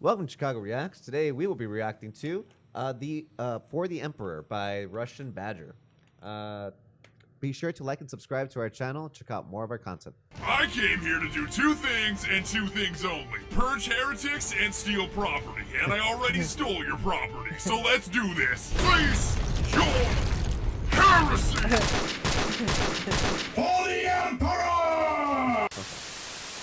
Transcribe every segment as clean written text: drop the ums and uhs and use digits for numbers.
Welcome to Chicago Reacts. Today we will be reacting to For the Emperor by Russian Badger. Be sure to like and subscribe to our channel. Check out more of our content. I came here to do two things and two things only. Purge heretics and steal property. And I already stole your property. So let's do this. Face your heresy! For the Emperor!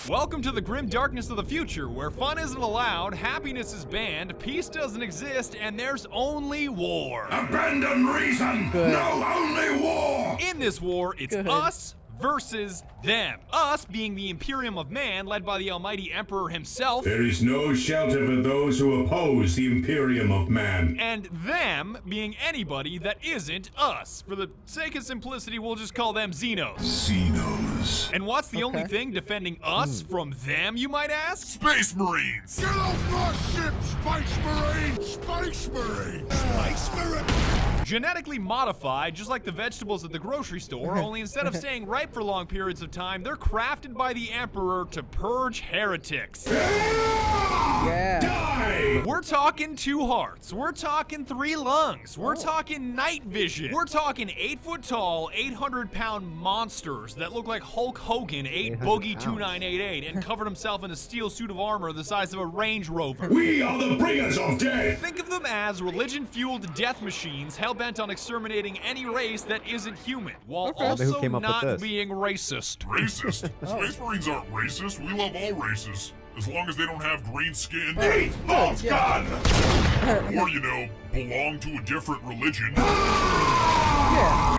Welcome to the grim darkness of the future, where fun isn't allowed, happiness is banned, peace doesn't exist, and there's only war. Abandon reason! Good. No, only war! In this war, it's Good. us versus them. Us being the Imperium of Man, led by the almighty Emperor himself. There is no shelter for those who oppose the Imperium of Man. And them being anybody that isn't us. For the sake of simplicity, we'll just call them Xenos. Xenos. And what's the only thing defending us from them, you might ask? Space Marines! Get off my ship, Space Marines! Space Marines! Space Marines! Genetically modified, just like the vegetables at the grocery store, only instead of staying ripe for long periods of time, they're crafted by the Emperor to purge heretics. Yeah. Die! We're talking 2 hearts. We're talking 3 lungs. We're talking night vision. We're talking 8 foot tall, 800-pound monsters that look like Hulk Hogan ate Boogie 2988 and covered himself in a steel suit of armor the size of a Range Rover. We are the bringers of death! Think of them as religion-fueled death machines hell-bent on exterminating any race that isn't human, while also Who came up with not this? being racist. Racist? Space Marines aren't racist. We love all races. As long as they don't have green skin. Hate false gun! Or, you know, belong to a different religion. Yeah.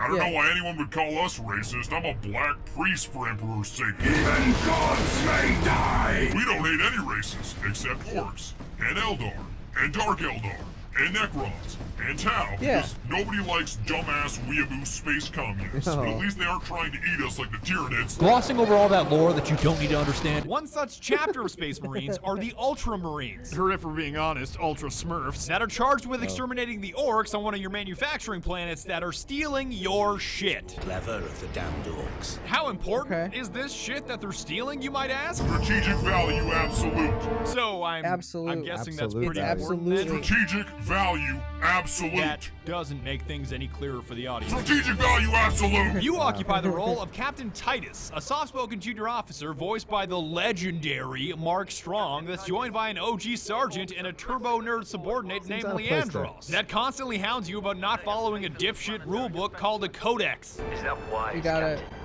I don't know why anyone would call us racist. I'm a black priest for Emperor's sake. Even gods may die! We don't hate any races, except orcs, and Eldar, and Dark Eldar, and Necrons, and Tau, Yeah. because nobody likes dumbass weeaboo space communists. But at least they aren't trying to eat us like the Tyranids. Glossing over all that lore that you don't need to understand. One such chapter of Space Marines are the Ultramarines, or if we're being honest, Ultra Smurfs, that are charged with exterminating the orcs on one of your manufacturing planets that are stealing your shit. Clever of the damned orcs. How important is this shit that they're stealing, you might ask? Strategic value absolute. So I'm Absolute. guessing that's Absolute pretty value. important then. Absolutely. Strategic value absolute. That doesn't make things any clearer for the audience. Strategic value absolute. You occupy the role of Captain Titus, a soft-spoken junior officer voiced by the legendary Mark Strong that's joined by an OG sergeant and a turbo-nerd subordinate named out of place there. Leandros that constantly hounds you about not following a dipshit rulebook called a codex. Is that wise, You got it. Captain?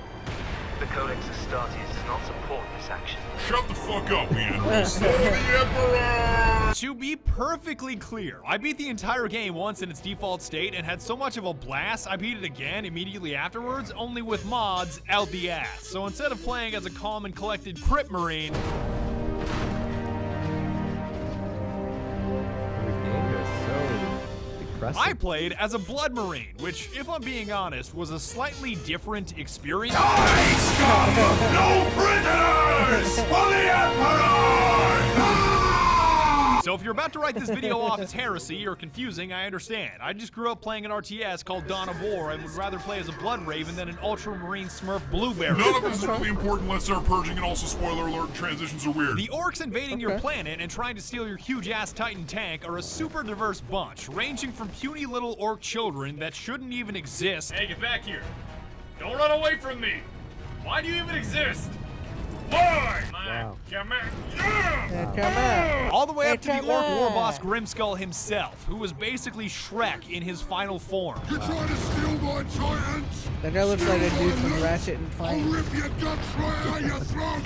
The Codex Astartes does not support this action. Shut the fuck up, Leandros. For the Emperor! To be perfectly clear, I beat the entire game once in its default state and had so much of a blast I beat it again immediately afterwards, only with mods out the ass. So instead of playing as a calm and collected Crypt Marine, I played as a Blood Marine, which, if I'm being honest, was a slightly different experience. Die, scum! No prisoners! For the Emperor! So if you're about to write this video off as heresy or confusing, I understand. I just grew up playing an RTS called Dawn of War and would rather play as a Blood Raven than an Ultramarine Smurf Blueberry. None of this is really important. Let's start purging, and also spoiler alert, transitions are weird. The orcs invading your planet and trying to steal your huge-ass Titan tank are a super diverse bunch, ranging from puny little orc children that shouldn't even exist. Hey, get back here. Don't run away from me. Why do you even exist? Why? Wow. Come on. Come on. All the way up to the Come orc war on. boss Grimskull himself, who was basically Shrek in his final form. You're trying to steal my Titans? That guy looks like a dude from Ratchet and I'll Clank. rip your guts right out your throat!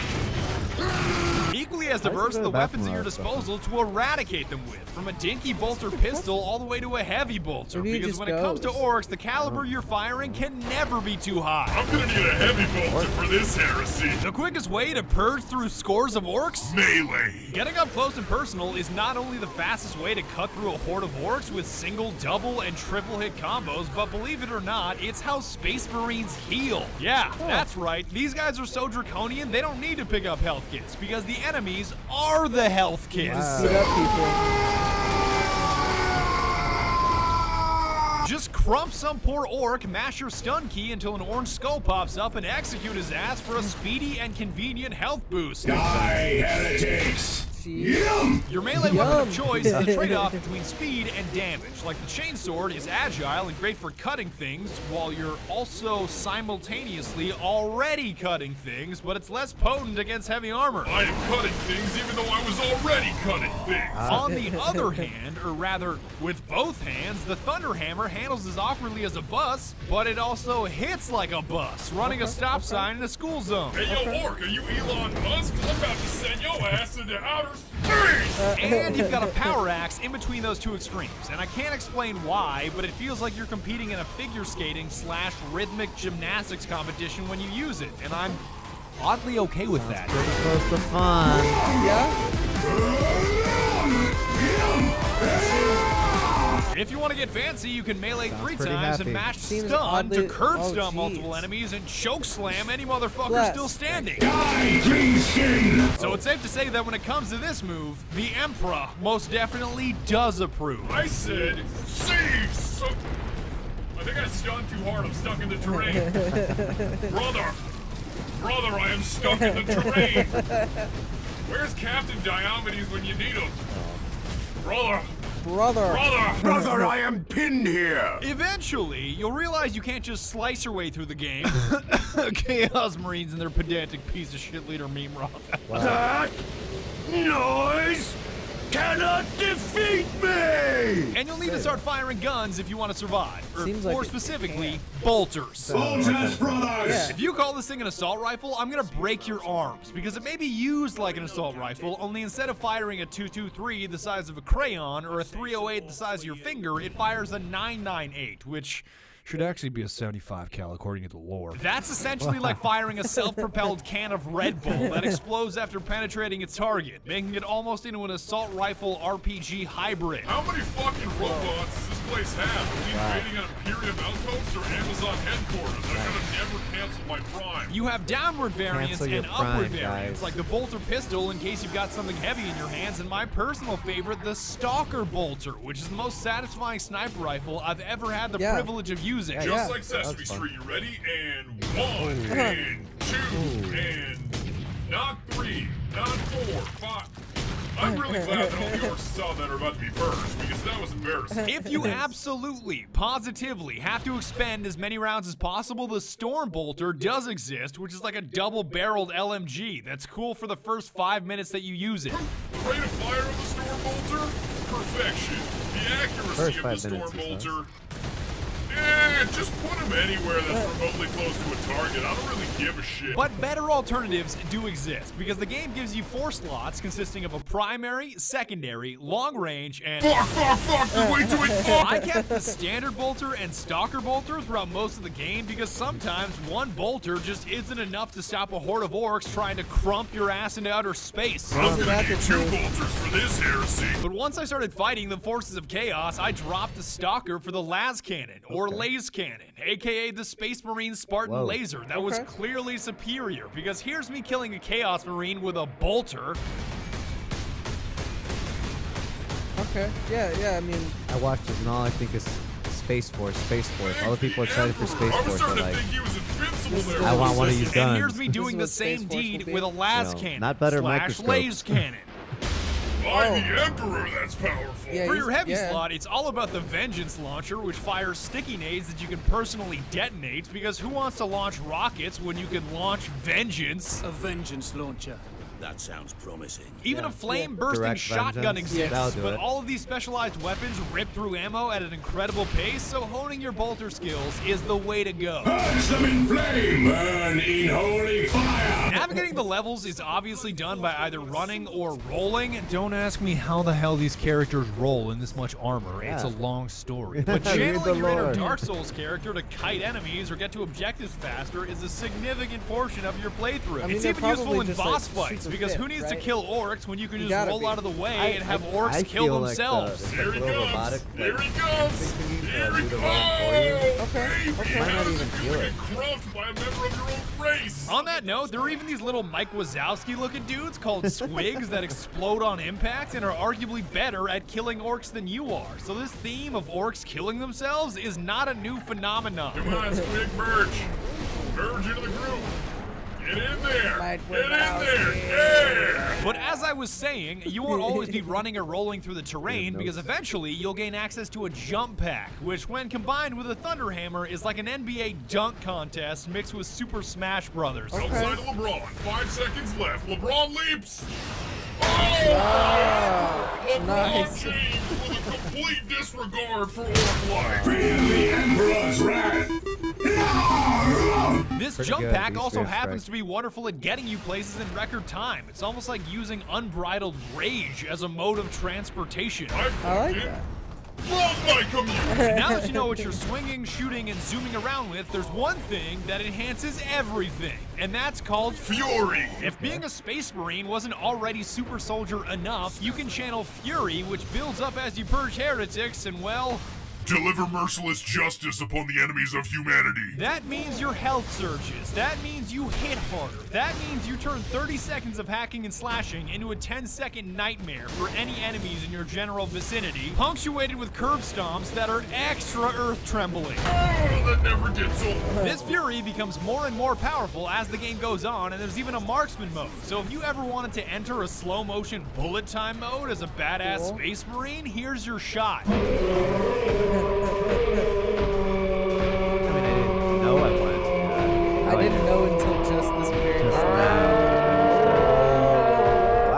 Equally as diverse are the weapons at your disposal to eradicate them with, from a dinky bolter pistol all the way to a heavy bolter, Maybe it because just when it comes to goes. orcs, the caliber you're firing can never be too high. I'm gonna need a heavy bolter for this heresy. The quickest way to purge through scores of orcs? Melee. Getting up close and personal is not only the fastest way to cut through a horde of orcs with single, double, and triple hit combos, but believe it or not, it's how Space Marines heal. Yeah, that's right. These guys are so draconian, they don't need to pick up health kits, because the enemies are the health kits. Beat up people. Just crump some poor orc, mash your stun key until an orange skull pops up, and execute his ass for a speedy and convenient health boost. Die, heretics! Jeez. Your melee weapon of Yum. choice is a trade-off between speed and damage. Like the chainsword is agile and great for cutting things, while you're also simultaneously already cutting things, but it's less potent against heavy armor. I am cutting things even though I was already cutting things. On the other hand, or rather, with both hands, the Thunder Hammer handles as awkwardly as a bus, but it also hits like a bus, running a stop sign in a school zone. Hey, yo, Orc, are you Elon Musk? I'm about to send your ass into outer space! And you've got a power axe in between those two extremes. And I can't explain why, but it feels like you're competing in a figure skating / rhythmic gymnastics competition when you use it. And I'm Oddly okay with that. Pretty close to fun. Yeah. If you want to get fancy, you can melee Sounds 3 pretty times happy. and mash Seems stun to oddly- curb oh, stun multiple jeez. enemies and choke slam any motherfucker Bless. still standing. Die, green skin! So it's safe to say that when it comes to this move, the Emperor most definitely does approve. I said, cease! I think I stunned too hard. I'm stuck in the terrain. Brother, I am stuck in the terrain. Where's Captain Diomedes when you need him? Brother, Brother. I am pinned here. Eventually, you'll realize you can't just slice your way through the game. Chaos Marines and their pedantic piece of shit leader meme rock. That noise cannot defeat me! And you'll need to start firing guns if you want to survive. Or Seems like more it specifically, bolters. Bolters, brothers! Yeah. If you call this thing an assault rifle, I'm gonna break your arms, because it may be used like an assault rifle, only instead of firing a 223 the size of a crayon or a 308 the size of your finger, it fires a 998, which Should actually be a 75 cal according to the lore. that's essentially like firing a self-propelled can of Red Bull that explodes after penetrating its target, making it almost into an assault rifle RPG hybrid. How many fucking robots does this place have? Are we invading an Imperium outpost or Amazon headquarters? I could have never canceled my Prime. You have downward variants Cancel your and upward prime, variants, guys. like the bolter pistol in case you've got something heavy in your hands, and my personal favorite, the Stalker bolter, which is the most satisfying sniper rifle I've ever had the Yeah. privilege of using. Yeah, Just yeah. like Sesame That's fun. Street, you ready? And 1, and 2, and not 3, not 4, 5. I'm really glad that all the orcs saw that are about to be purged, because that was embarrassing. If you absolutely, positively have to expend as many rounds as possible, the Storm Bolter does exist, which is like a double-barreled LMG that's cool for the first 5 minutes that you use it. The rate of fire of the Storm Bolter? Perfection. The accuracy First of 5 the minutes, Storm he says. Bolter. Just put him anywhere that's remotely close to a target. I don't really give a shit. But better alternatives do exist, because the game gives you 4 slots consisting of a primary, secondary, long range, and... Fuck, there's way too much fuck! I kept the standard bolter and stalker bolter throughout most of the game because sometimes one bolter just isn't enough to stop a horde of orcs trying to crump your ass into outer space. I'm gonna That's need a 2 cool- bolters for this heresy. But once I started fighting the forces of chaos, I dropped the stalker for the las cannon, or laze cannon, aka the Space Marine Spartan Whoa. laser that was Okay. clearly superior, because here's me killing a chaos marine with a bolter. Okay. Yeah. I mean, I watched it and all I think is Space Force. All the people excited for Space I was Force are starting to like, think he was invincible there. I for a want one of these second. And guns. here's me doing the This is what same Space Force deed will be. with a las No, cannon not better / microscope. laze cannon. By the Emperor, that's powerful. Yeah. For your heavy Yeah. slot, it's all about the Vengeance Launcher, which fires sticky nades that you can personally detonate, because who wants to launch rockets when you can launch Vengeance? A vengeance launcher. That sounds promising. Even a flame-bursting Direct shotgun vengeance. exists, That'll do but it. all of these specialized weapons rip through ammo at an incredible pace, so honing your bolter skills is the way to go. Purge them in flame! Burn in holy fire! Navigating the levels is obviously done by either running or rolling. Don't ask me how the hell these characters roll in this much armor. It's a Yeah. long story. But Read the channeling your inner lore. Dark Souls character to kite enemies or get to objectives faster is a significant portion of your playthrough. I mean, it's they're even useful probably in just, boss like, fights, super because who fit, needs to right? kill orcs when you can You just gotta roll be. out of the way and have orcs I kill feel themselves. Like Here he little comes. robotic, Here like, he comes. thing to Here he do the comes. run for you. Okay, Baby, okay. Might how not does even it feel feel to it. get crumped by a member of your own race? On that note, there are even these little Mike Wazowski-looking dudes called swigs that explode on impact and are arguably better at killing orcs than you are. So this theme of orcs killing themselves is not a new phenomenon. Come on, Squig, merge. Merge into the group. Get in there! Mike Get in Wazowski. there! Yeah! But as I was saying, you won't always be running or rolling through the terrain because eventually you'll gain access to a jump pack, which when combined with a Thunder Hammer is like an NBA dunk contest mixed with Super Smash Brothers. Outside of LeBron, 5 seconds left. LeBron leaps. Oh! LeBron nice. James with a complete disregard for orc life. Feel the Emperor's wrath! This Pretty jump good, pack these also Spirit happens Strike. to be wonderful at getting you places in record time. It's almost like using unbridled rage as a mode of transportation. I like that. Love my community. Now that you know what you're swinging, shooting, and zooming around with, there's one thing that enhances everything, and that's called Fury. If being a Space Marine wasn't already super soldier enough, you can channel Fury, which builds up as you purge heretics, and well, Deliver merciless justice upon the enemies of humanity. that means your health surges. That means you hit harder. That means you turn 30 seconds of hacking and slashing into a 10-second nightmare for any enemies in your general vicinity, punctuated with curb stomps that are extra earth-trembling. Oh, that never gets old. This Fury becomes more and more powerful as the game goes on, and there's even a marksman mode. So if you ever wanted to enter a slow-motion bullet time mode as a badass Cool. Space Marine, here's your shot. I mean, I didn't know I wanted to do that. I didn't know until just this very Just moment. now.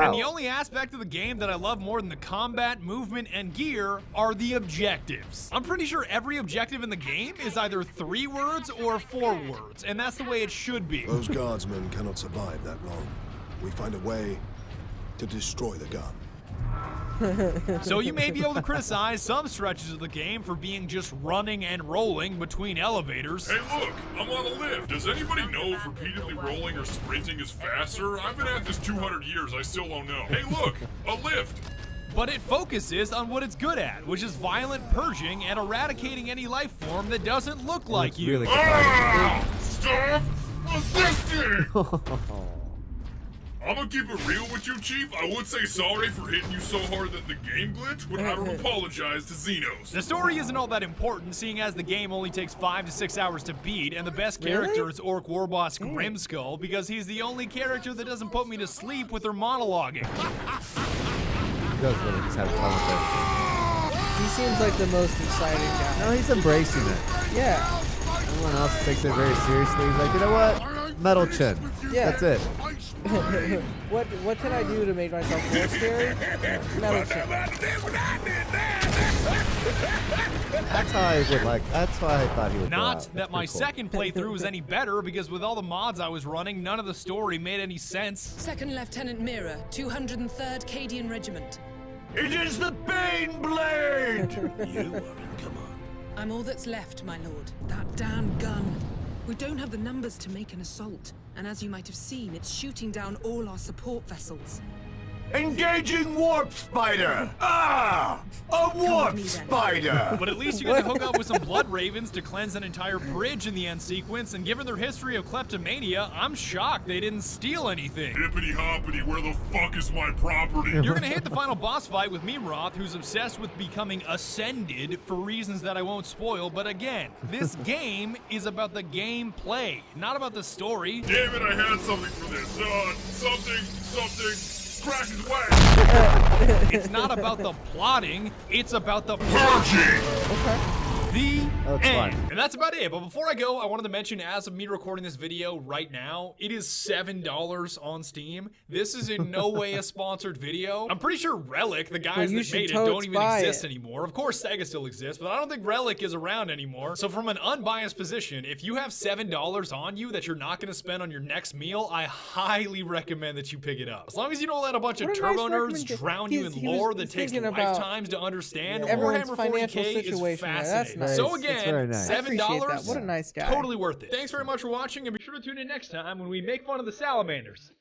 And the Wow. only aspect of the game that I love more than the combat, movement, and gear are the objectives. I'm pretty sure every objective in the game is either 3 words or 4 words, and that's the way it should be. Those guardsmen cannot survive that long. We find a way to destroy the gun. So you may be able to criticize some stretches of the game for being just running and rolling between elevators. Hey, look, I'm on a lift. Does anybody know if repeatedly rolling or sprinting is faster? I've been at this 200 years, I still don't know. Hey, look, a lift. But it focuses on what it's good at, which is violent purging and eradicating any life form that doesn't look like It's you. really cathartic. Ah! Stop resisting! I'm gonna keep it real with you, Chief. I would say sorry for hitting you so hard that the game glitched, but I don't apologize to Xenos. The story isn't all that important, seeing as the game only takes 5 to 6 hours to beat, and the best character Really? is Orc Warboss Grimskull, because he's the only character that doesn't put me to sleep with her monologuing. He does really just have fun with He seems like the most exciting it. guy. No, he's embracing it. Yeah. Everyone else takes it very seriously. He's like, you know what? Metal chin. Yeah. That's it. What can I do to make myself more scary? Metal chin. That's how I would like. That's why I thought he would. go out. Not That's that my pretty cool. second playthrough was any better, because with all the mods I was running, none of the story made any sense. Second Lieutenant Mira, 203rd Cadian Regiment. It is the Bane Blade! You are in command. I'm all that's left, my lord. That damn gun. We don't have the numbers to make an assault, and as you might have seen, it's shooting down all our support vessels. Engaging Warp Spider! Ah! A Warp with me then. Spider! But at least you get to hook up with some Blood Ravens to cleanse an entire bridge in the end sequence, and given their history of kleptomania, I'm shocked they didn't steal anything. Hippity hoppity, where the fuck is my property? You're gonna hit the final boss fight with Mimroth, who's obsessed with becoming ascended for reasons that I won't spoil, but again, this game is about the gameplay, not about the story. Damn it, I had something for this. Something. Crack his way. It's not about the plotting, it's about the Purging. The That's end. fine. And that's about it. But before I go, I wanted to mention, as of me recording this video right now, it is $7 on Steam. This is in no way a sponsored video. I'm pretty sure Relic, the guys you that should made it, totes don't even buy exist it. anymore. Of course, Sega still exists, but I don't think Relic is around anymore. So from an unbiased position, if you have $7 on you that you're not going to spend on your next meal, I highly recommend that you pick it up. As long as you don't let a bunch of What a nice turbo nerds recommendation. drown you in He was lore that takes thinking about lifetimes to understand, everyone's Warhammer financial 40k is situation there. That's fascinating. nice. So It's again, very nice. I appreciate $7, that. What a nice guy. totally worth it. Thanks very much for watching, and be sure to tune in next time when we make fun of the salamanders.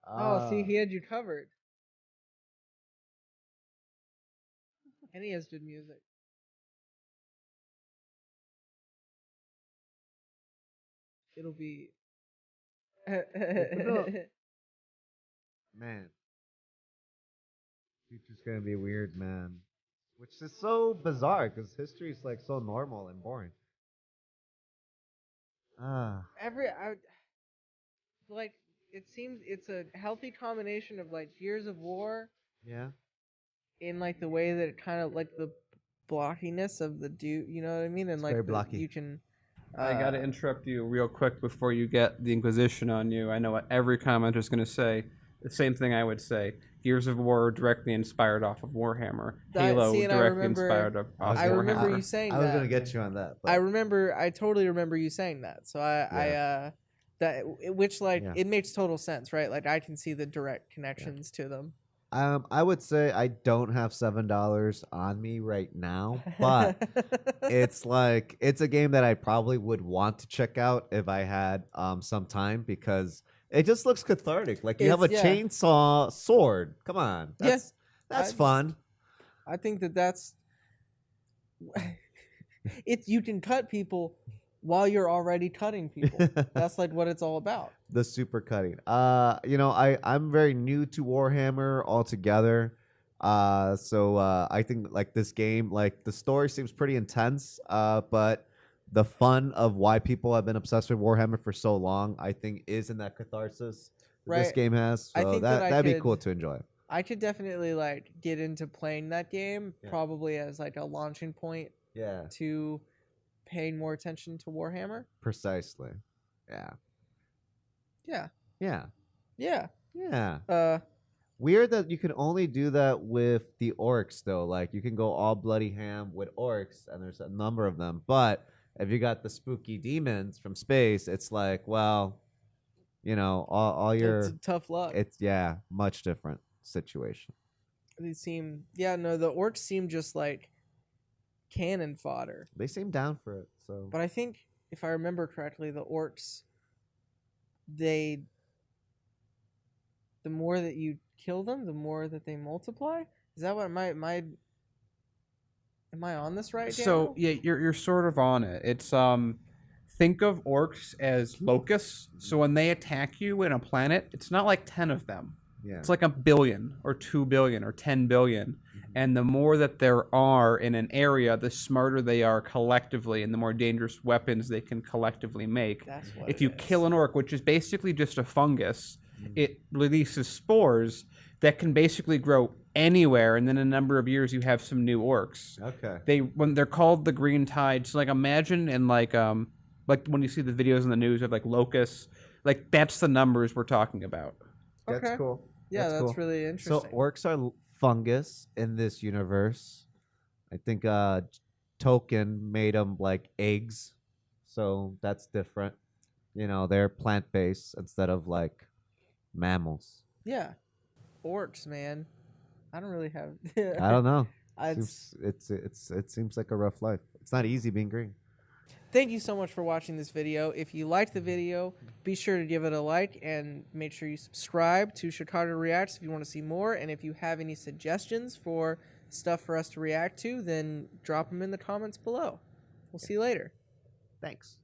Oh, see, he had you covered. And he has good music. It'll be. Man. Future's gonna be weird, man. Which is so bizarre because history is like so normal and boring. Like it seems it's a healthy combination of like Gears of War Yeah. in like the way that it kind of like the blockiness of the dude, you know what I mean? And It's like very blocky. you can. I gotta interrupt you real quick before you get the Inquisition on you. I know what every commenter is gonna say. The same thing I would say. Gears of War directly inspired off of Warhammer. Halo directly inspired off of I remember Warhammer. you saying that. I was gonna get you on that. But I totally remember you saying that. So which like it makes total sense, right? Like I can see the direct connections to them. I would say I don't have $7 on me right now, but it's like it's a game that I probably would want to check out if I had some time because it just looks cathartic. Like you have a chainsaw sword. Come on, that's fun. I think that's you can cut people while you're already cutting people. That's like what it's all about. The super cutting. I'm very new to Warhammer altogether. So I think like this game, like the story seems pretty intense. But the fun of why people have been obsessed with Warhammer for so long, I think, is in that catharsis that this game has. So I think that'd be cool to enjoy. I could definitely like get into playing that game probably as like a launching point. Yeah. To paying more attention to Warhammer. Precisely. Yeah. Yeah. Yeah. Yeah. Yeah. Weird that you can only do that with the orcs though. Like you can go all bloody ham with orcs and there's a number of them. But if you got the spooky demons from space, it's like, well, all your it's tough luck. It's much different situation. The orcs seem just like cannon fodder. They seem down for it. So but I think if I remember correctly, the orcs the more that you kill them, the more that they multiply. Is that what am I on this right? So yeah, you're sort of on it. It's think of orcs as locusts. So when they attack you in a planet, it's not like 10 of them. Yeah. It's like 1 billion or 2 billion or 10 billion. And the more that there are in an area, the smarter they are collectively and the more dangerous weapons they can collectively make. That's what if you kill an orc, which is basically just a fungus, it releases spores that can basically grow anywhere, and then in a number of years you have some new orcs. Okay. When they're called the green tide, so like imagine in like when you see the videos in the news of like locusts, like that's the numbers we're talking about. That's cool. Yeah, that's cool. really interesting. So orcs are fungus in this universe. I think Tolkien made them like eggs, so that's different. They're plant-based instead of like mammals. Yeah, orcs, man. I don't really have. I don't know. It seems like a rough life. It's not easy being green. Thank you so much for watching this video. If you liked the video, be sure to give it a like and make sure you subscribe to Chicago Reacts if you want to see more. And if you have any suggestions for stuff for us to react to, then drop them in the comments below. We'll see you later. Thanks.